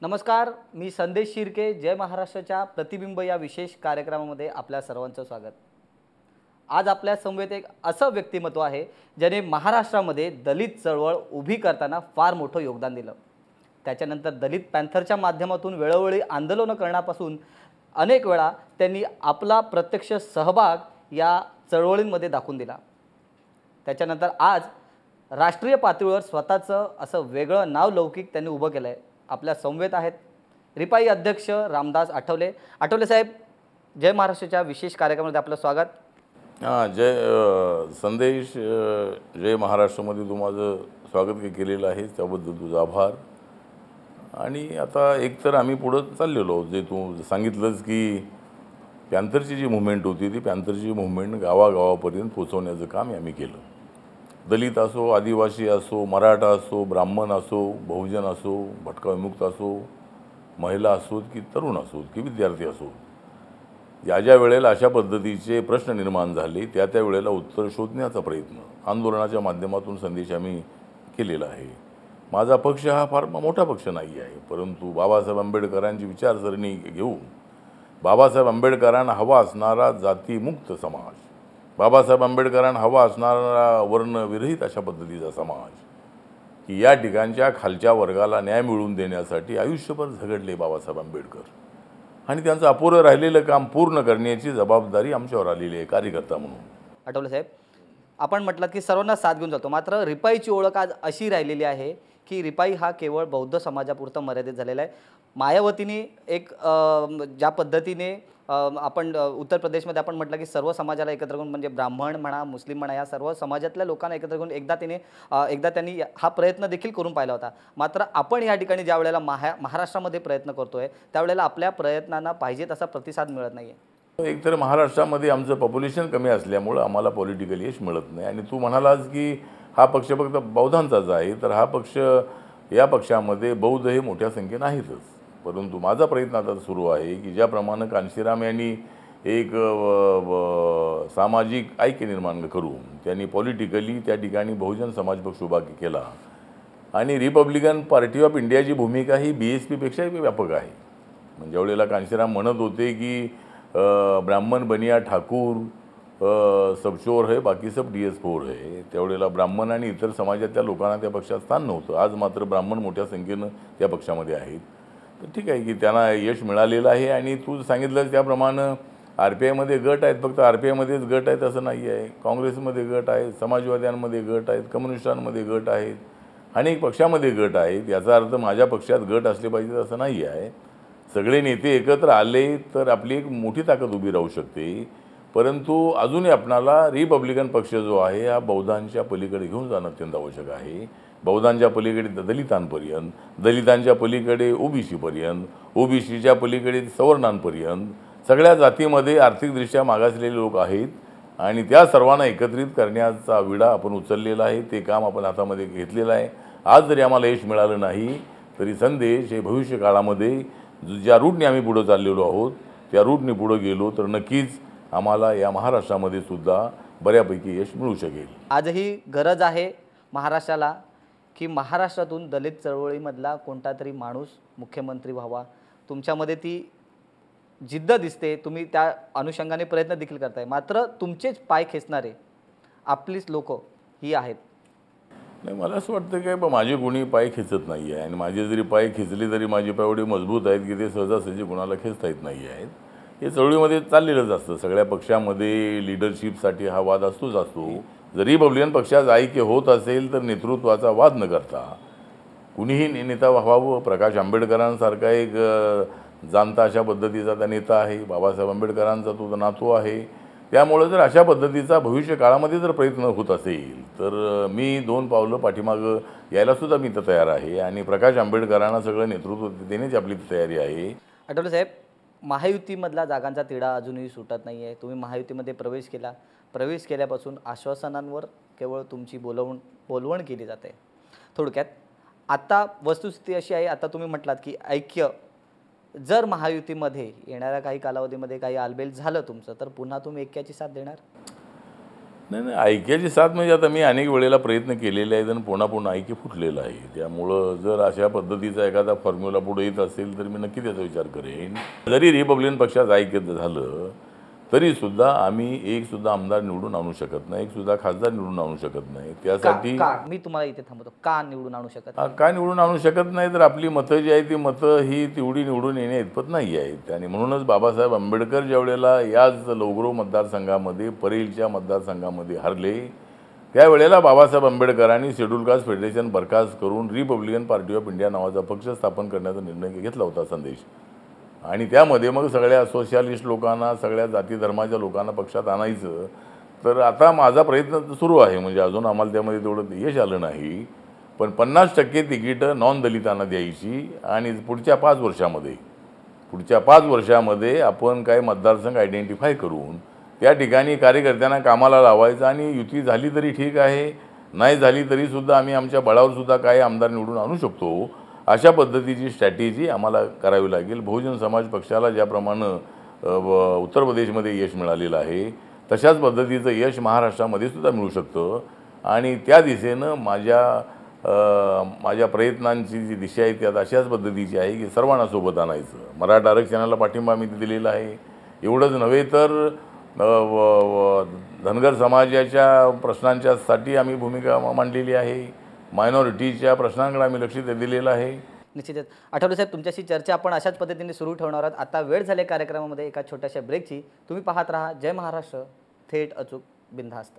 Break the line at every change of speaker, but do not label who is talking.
नमस्कार, मी संदेश शिर्के. जय महाराष्ट्राच्या प्रतिबिंब या विशेष कार्यक्रमामध्ये आपल्या सर्वांचं स्वागत. आज आपल्या समवेत एक असं व्यक्तिमत्व आहे ज्याने महाराष्ट्रामध्ये दलित चळवळ उभी करताना फार मोठं योगदान दिलं. त्याच्यानंतर दलित पॅन्थरच्या माध्यमातून वेळोवेळी आंदोलन करण्यापासून अनेक वेळा त्यांनी आपला प्रत्यक्ष सहभाग या चळवळींमध्ये दाखवून दिला. त्याच्यानंतर आज राष्ट्रीय पातळीवर स्वतःचं असं वेगळं नाव लौकिक त्यांनी उभं केलं आहे. आपल्या समवेत आहेत रिपाई अध्यक्ष रामदास आठवले. आठवले साहेब, जय महाराष्ट्राच्या विशेष कार्यक्रमामध्ये आपलं स्वागत.
जय संदेश, जय महाराष्ट्रामध्ये तू माझं स्वागत केलेलं आहे त्याबद्दल तुझा आभार. आणि आता एकतर आम्ही पुढं चाललेलो, जे तू सांगितलंच की पॅन्थरची जी मुवमेंट होती ती पॅन्थरची मुवमेंट गावागावापर्यंत पोचवण्याचं काम आम्ही केलं. दलित असो, आदिवासी असो, मराठा असो, ब्राह्मण असो, बहुजन असो, भटका विमुक्त असो, महिला असोत की तरुण असोत की विद्यार्थी असोत, ज्या ज्या वेळेला अशा पद्धतीचे प्रश्न निर्माण झाले त्या त्या वेळेला उत्तर शोधण्याचा प्रयत्न आंदोलनाच्या माध्यमातून संदेश आम्ही केलेला आहे. माझा पक्ष हा फार मोठा पक्ष नाही आहे, परंतु बाबासाहेब आंबेडकरांची विचारसरणी घेऊन बाबासाहेब आंबेडकरांना हवा असणारा जातीमुक्त समाज, बाबासाहेब आंबेडकरांना हवा असणारा वर्णविरहित अशा पद्धतीचा समाज, की या ठिकाणच्या खालच्या वर्गाला न्याय मिळवून देण्यासाठी आयुष्यभर झगडले बाबासाहेब आंबेडकर. आणि त्यांचं अपुरं राहिलेलं काम पूर्ण करण्याची जबाबदारी आमच्यावर आलेली आहे कार्यकर्ता म्हणून.
आठवले साहेब, आपण म्हटलं की सर्वांना साथ घेऊन जातो, मात्र रिपाईची ओळख आज अशी राहिलेली आहे की रिपाई हा केवळ बौद्ध समाजापुरता मर्यादित झालेला आहे. मायावतीने एक ज्या पद्धतीने आपण उत्तर प्रदेशमध्ये आपण म्हटलं की सर्व समाजाला एकत्र करून, म्हणजे ब्राह्मण म्हणा, मुस्लिम म्हणा, या सर्व समाजातल्या लोकांना एकत्र करून एकदा त्यांनी हा प्रयत्न देखील करून पाहिला होता. मात्र आपण या ठिकाणी ज्या वेळेला महाराष्ट्रामध्ये प्रयत्न करतोय त्यावेळेला आपल्या प्रयत्नांना पाहिजे तसा प्रतिसाद मिळत नाही आहे.
एकतर महाराष्ट्रामध्ये आमचं पॉप्युलेशन कमी असल्यामुळं आम्हाला पॉलिटिकल यश मिळत नाही. आणि तू म्हणालास की हा पक्ष फक्त बौद्धांचाच आहे, तर हा पक्ष, या पक्षामध्ये बौद्ध हे मोठ्या संख्येनं आहेतच. परंतु माझा प्रयत्न आता सुरू आहे की ज्याप्रमाणे कांशीराम यांनी एक सामाजिक ऐक्य निर्माण करून त्यांनी पॉलिटिकली त्या ठिकाणी बहुजन समाज पक्ष उभा केला. आणि रिपब्लिकन पार्टी ऑफ इंडियाची भूमिका ही BSPपेक्षाही व्यापक आहे. म्हणजे ज्यावेळेला कांशीराम म्हणत होते की ब्राह्मण बनिया ठाकूर सब चोर है, बाकी सब DS4 है, त्यावेळेला ब्राह्मण आणि इतर समाजातल्या लोकांना त्या पक्षात स्थान नव्हतं. आज मात्र ब्राह्मण मोठ्या संख्येनं त्या पक्षामध्ये आहेत. तर ठीक आहे की त्यांना यश मिळालेलं आहे. आणि तू सांगितलं त्याप्रमाणे RPIमध्ये गट आहेत, फक्त RPIमध्येच गट आहेत असं नाही आहे. काँग्रेसमध्ये गट आहेत, समाजवाद्यांमध्ये गट आहेत, कम्युनिस्टांमध्ये गट आहेत, अनेक पक्षामध्ये गट आहेत. याचा अर्थ माझ्या पक्षात गट असले पाहिजेत असं नाही आहे. सगळे नेते एकत्र आले तर आपली एक मोठी ताकद उभी राहू शकते. परंतु अजूनही आपणाला रिपब्लिकन पक्ष जो आहे हा बौद्धांच्या पलीकडे घेऊन जाणं अत्यंत आवश्यक आहे. बौद्धांच्या पलीकडे दलितांपर्यंत, दलितांच्या पलीकडे OBCपर्यंत, OBCच्या पलीकडे सवर्णांपर्यंत सगळ्या जातीमध्ये आर्थिकदृष्ट्या मागासलेले लोक आहेत. आणि त्या सर्वांना एकत्रित करण्याचा विडा आपण उचललेला आहे, ते काम आपण हातामध्ये घेतलेलं आहे. आज जरी आम्हाला यश मिळालं नाही तरी संदेश हे भविष्य काळामध्ये ज्या रूटने आम्ही पुढं चाललेलो आहोत त्या रूटने पुढं गेलो तर नक्कीच आम्हाला या महाराष्ट्रामध्ये सुद्धा बऱ्यापैकी यश मिळू शकेल.
आजही गरज आहे महाराष्ट्राला की महाराष्ट्रातून दलित चळवळीमधला कोणता तरी माणूस मुख्यमंत्री व्हावा. तुमच्यामध्ये ती जिद्द दिसते, तुम्ही त्या अनुषंगाने प्रयत्न देखील करताय. मात्र तुमचेच पाय खेचणारे आपलीच लोक ही आहेत.
नाही, मला असं वाटतं की माझे कोणी पाय खेचत नाही आहे. आणि माझे जरी पाय खेचले तरी माझे पाय एवढे मजबूत आहेत की ते सहजासहजी कोणाला खेचता येत नाही आहेत. हे चळवळीमध्ये चाललेलंच असतं. सगळ्या पक्षामध्ये लिडरशिपसाठी हा वाद असतोच असतो. जर रिपब्लिकन पक्षात ऐक्य होत असेल तर नेतृत्वाचा वाद न करता कुणीही नेता व्हावं. प्रकाश आंबेडकरांसारखा एक जाणता अशा पद्धतीचा त्या नेता आहे, बाबासाहेब आंबेडकरांचा तो नातू आहे. त्यामुळे जर अशा पद्धतीचा भविष्य काळामध्ये जर प्रयत्न होत असेल तर मी 2 पावलं पाठीमागं यायलासुद्धा मी तर तयार आहे. आणि प्रकाश आंबेडकरांना सगळं नेतृत्व देण्याची आपली तयारी आहे.
आठवले साहेब, महायुतीमधला जागांचा तिढा अजूनही सुटत नाही आहे. तुम्ही महायुतीमध्ये प्रवेश केल्यापासून आश्वासनांवर केवळ तुमची बोलवण केली जाते. थोडक्यात आता वस्तुस्थिती अशी आहे, आता तुम्ही म्हटलात की ऐक्य, जर महायुतीमध्ये येणाऱ्या काही कालावधीमध्ये काही आलबेल झालं तुमचं तर पुन्हा तुम्ही ऐक्याची साथ देणार?
नाही नाही, ऐक्याची साथ म्हणजे आता मी अनेक वेळेला प्रयत्न केलेले आहेत आणि पुन्हा पुन्हा ऐक्य फुटलेलं आहे. त्यामुळं जर अशा पद्धतीचा एखादा फॉर्म्युला पुढे येत असेल तर मी नक्की त्याचा विचार करेन. जरी रिपब्लिकन पक्षात ऐक्य झालं तरीसुद्धा आम्ही एकसुद्धा आमदार निवडून आणू शकत नाही, एकसुद्धा खासदार निवडून आणू शकत नाही. त्यासाठी
मी तुम्हाला इथे थांबवतो, का निवडून आणू शकत नाही?
का निवडून आणू शकत नाही तर आपली मतं जी आहेत ती मतं ही तेवढी निवडून येणे इतपत नाही आहेत. आणि म्हणूनच बाबासाहेब आंबेडकर ज्या वेळेला याच लवग्रो मतदारसंघामध्ये परेलच्या मतदारसंघामध्ये हरले त्यावेळेला बाबासाहेब आंबेडकरांनी शेड्यूल कास्ट फेडरेशन बरखास्त करून रिपब्लिकन पार्टी ऑफ इंडिया नावाचा पक्ष स्थापन करण्याचा निर्णय घेतला होता संदेश. आणि त्यामध्ये मग सगळ्या सोशलिस्ट लोकांना सगळ्या जाती धर्माच्या लोकांना पक्षात आणायचं. तर आता माझा प्रयत्न सुरू आहे, म्हणजे अजून आम्हाला त्यामध्ये तेवढं यश आलं नाही, पण 50% तिकीटं नॉन दलितांना द्यायची आणि पुढच्या 5 वर्षामध्ये आपण काय मतदारसंघ आयडेंटिफाय करून त्या ठिकाणी कार्यकर्त्यांना कामाला लावायचं आणि युती झाली तरी ठीक आहे, नाही झाली तरीसुद्धा आम्ही आमच्या बळावरसुद्धा काही आमदार निवडून आणू शकतो. अशा पद्धतीची स्ट्रॅटेजी आम्हाला करावी लागेल. बहुजन समाज पक्षाला ज्याप्रमाणे उत्तर प्रदेशमध्ये यश मिळालेलं आहे तशाच पद्धतीचं यश महाराष्ट्रामध्ये सुद्धा मिळू शकतं. आणि त्या दिशेनं माझ्या प्रयत्नांची जी दिशा आहे ती आता अशाच पद्धतीची आहे की सर्वांना सोबत आणायचं. मराठा आरक्षणाला पाठिंबा मी दिलेला आहे. एवढंच नव्हे तर धनगर समाजाच्या प्रश्नांच्यासाठी आम्ही भूमिका मांडलेली आहे. मायनॉरिटीच्या प्रश्नांकडे आम्ही लक्ष दिलेलं आहे.
निश्चितच. आठवले साहेब, तुमच्याशी चर्चा आपण अशाच पद्धतीने सुरू ठेवणार आहोत. आता वेळ झाले कार्यक्रमामध्ये एका छोट्याशा ब्रेकची. तुम्ही पाहत राहा जय महाराष्ट्र, थेट अचूक बिनधास्त.